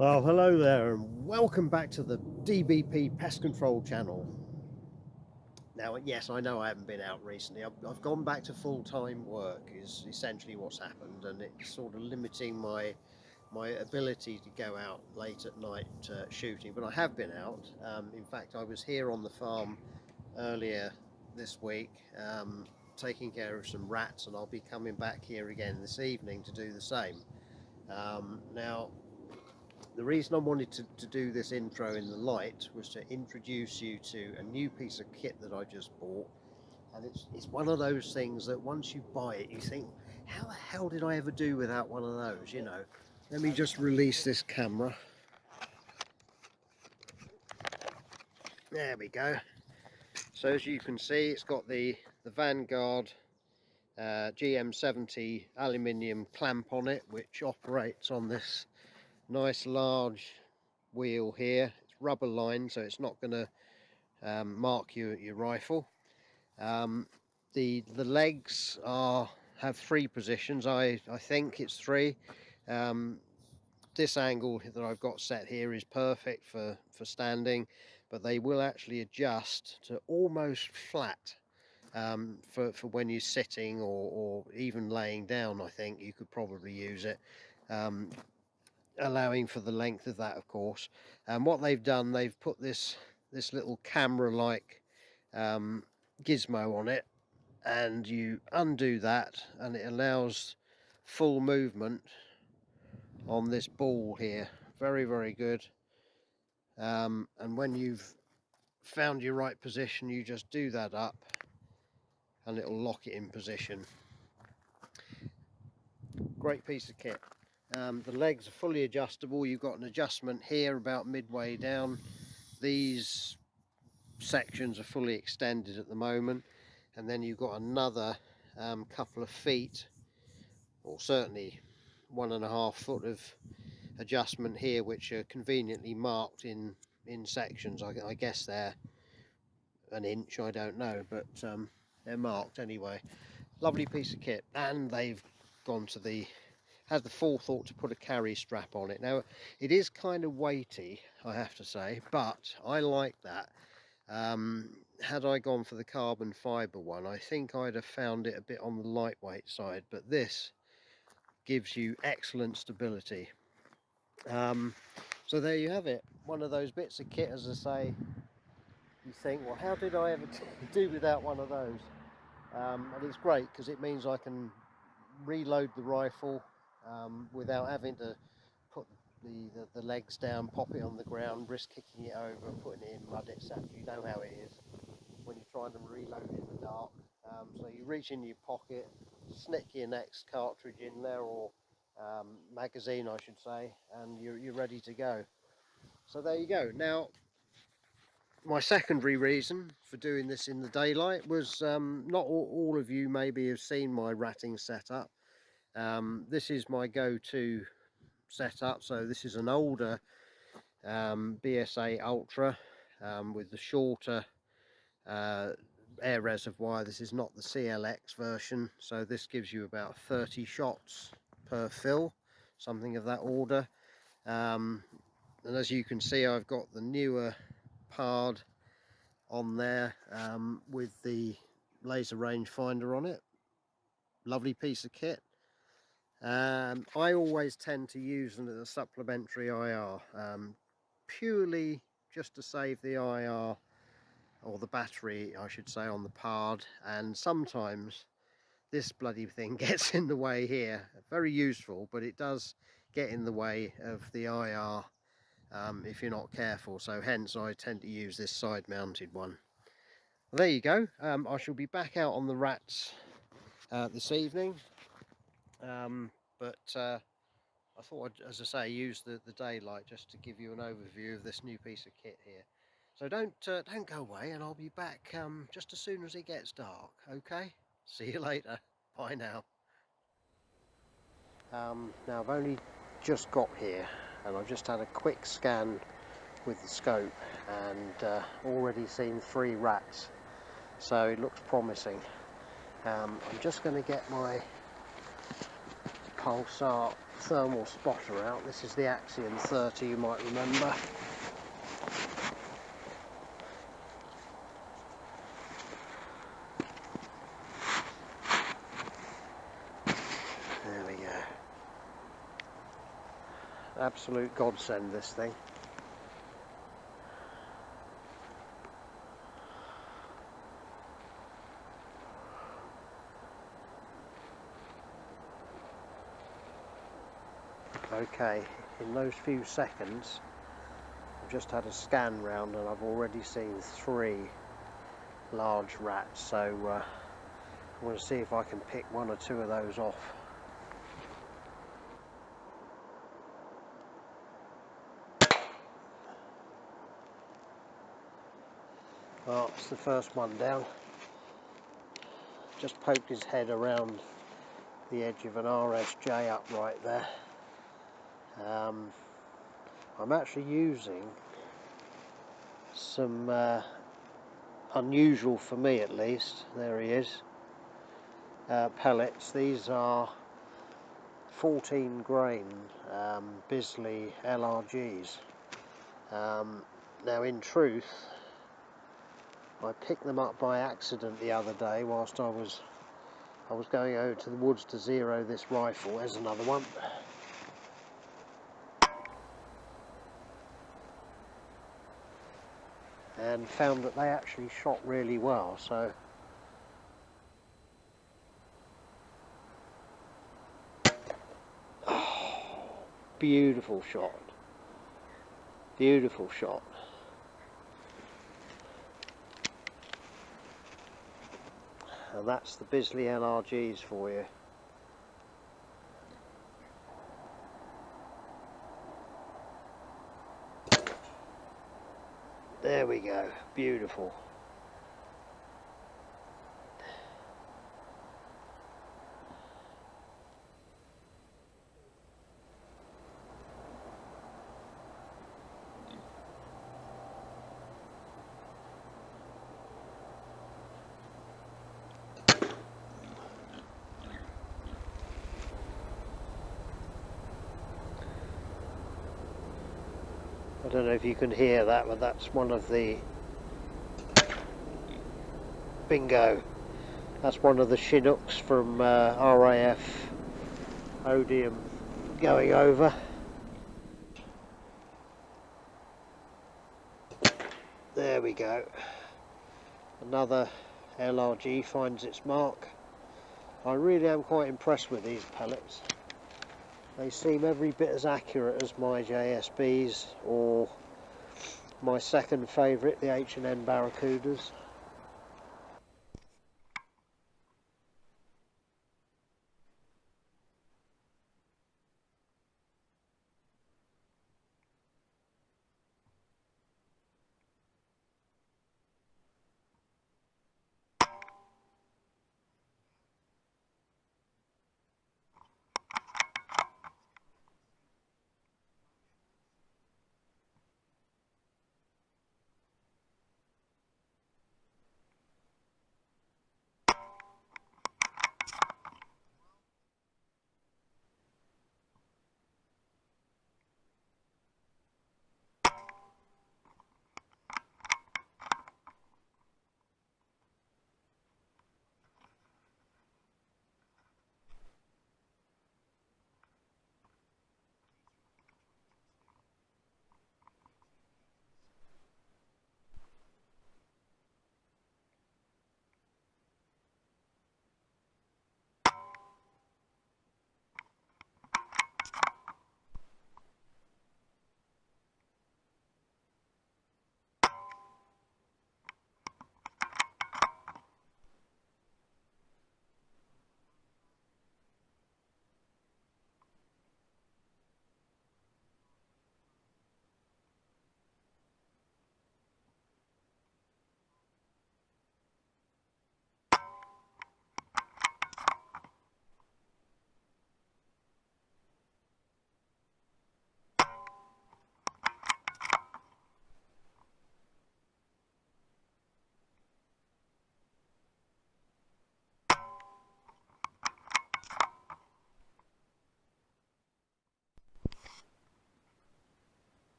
Well, hello there and welcome back to the DBP Pest Control channel. Now, yes, I know I haven't been out recently. I've gone back to full-time work is essentially what's happened, and it's sort of limiting my ability to go out late at night shooting, but I have been out. In fact, I was here on the farm earlier this week taking care of some rats, and I'll be coming back here again this evening to do the same. Now, the reason I wanted to do this intro in the light was to introduce you to a new piece of kit that I just bought, and it's one of those things that once you buy it you think, how the hell did I ever do without one of those, you know. Let me just release this camera. There we go. So as you can see, it's got the Vanguard GM70 aluminium clamp on it, which operates on this nice large wheel here. It's rubber lined, so it's not going to mark your rifle. The legs have three positions. I think it's three. This angle that I've got set here is perfect for standing, but they will actually adjust to almost flat for when you're sitting or even laying down. I think you could probably use it. Allowing for the length of that, of course. And what they've done, they've put this little camera like gizmo on it, and you undo that and it allows full movement on this ball here. Very, very good. And when you've found your right position, you just do that up and it'll lock it in position. Great piece of kit. The legs are fully adjustable. You've got an adjustment here about midway down. These sections are fully extended at the moment, and then you've got another couple of feet, or certainly 1.5 foot of adjustment here, which are conveniently marked in sections. I guess they're an inch, I don't know, but they're marked anyway. Lovely piece of kit, and they've gone to had the forethought to put a carry strap on it. Now, it is kind of weighty, I have to say, but I like that. Had I gone for the carbon fibre one, I think I'd have found it a bit on the lightweight side, but this gives you excellent stability. So there you have it, one of those bits of kit, as I say, you think, well, how did I ever do without one of those? And it's great because it means I can reload the rifle without having to put the legs down, pop it on the ground, risk kicking it over, putting it in mud, etc. You know how it is when you're trying to reload in the dark. So you reach in your pocket, snick your next cartridge in there, or magazine I should say, and you're ready to go. So there you go. Now, my secondary reason for doing this in the daylight was not all of you maybe have seen my ratting setup. This is my go-to setup. So this is an older BSA Ultra with the shorter air reservoir. This is not the CLX version, so this gives you about 30 shots per fill, something of that order. And as you can see, I've got the newer Pard on there with the laser rangefinder on it. Lovely piece of kit. I always tend to use them as a supplementary IR, purely just to save the IR, or the battery I should say, on the Pard, and sometimes this bloody thing gets in the way here. Very useful, but it does get in the way of the IR if you're not careful, so hence I tend to use this side mounted one. Well, there you go. I shall be back out on the rats this evening, but I thought I'd, as I say, use the daylight just to give you an overview of this new piece of kit here. So don't go away, and I'll be back just as soon as it gets dark. Okay, see you later. Bye now. Now I've only just got here, and I've just had a quick scan with the scope, and already seen 3 rats, so it looks promising. I'm just going to get my pulsar thermal spotter out. This is the Axion 30, you might remember. There we go. Absolute godsend, this thing. Okay, in those few seconds I've just had a scan round and I've already seen 3 large rats, so I'm going to see if I can pick 1 or 2 of those off. Oh, it's the first one down. Just poked his head around the edge of an RSJ upright there. I'm actually using some unusual, for me at least, there he is, pellets. These are 14 grain Bisley LRGs. Now in truth, I picked them up by accident the other day whilst I was going over to the woods to zero this rifle. There's another one. And found that they actually shot really well, so beautiful shot, beautiful shot. And that's the Bisley LRGs for you. There we go, beautiful. I don't know if you can hear that, but that's one of the bingo. That's one of the Chinooks from RAF Odium going over. There we go. Another LRG finds its mark. I really am quite impressed with these pellets. They seem every bit as accurate as my JSBs or my second favourite, the H&N Barracudas.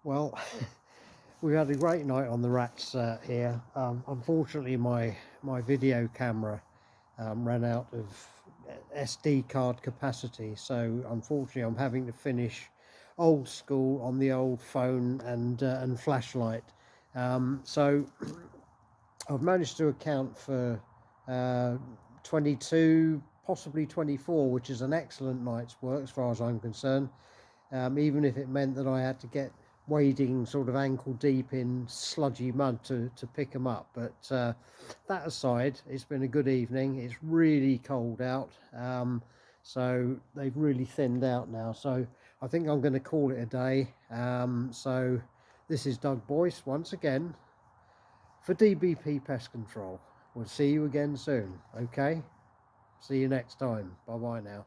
Well, we've had a great night on the rats here. Unfortunately, my video camera ran out of SD card capacity, so unfortunately I'm having to finish old school on the old phone and flashlight. So I've managed to account for 22, possibly 24, which is an excellent night's work as far as I'm concerned. Even if it meant that I had to get wading sort of ankle deep in sludgy mud to pick them up. But that aside, it's been a good evening. It's really cold out, so they've really thinned out now. So I think I'm going to call it a day. So this is Doug Boyce once again for DBP Pest Control. We'll see you again soon, okay? See you next time. Bye bye now.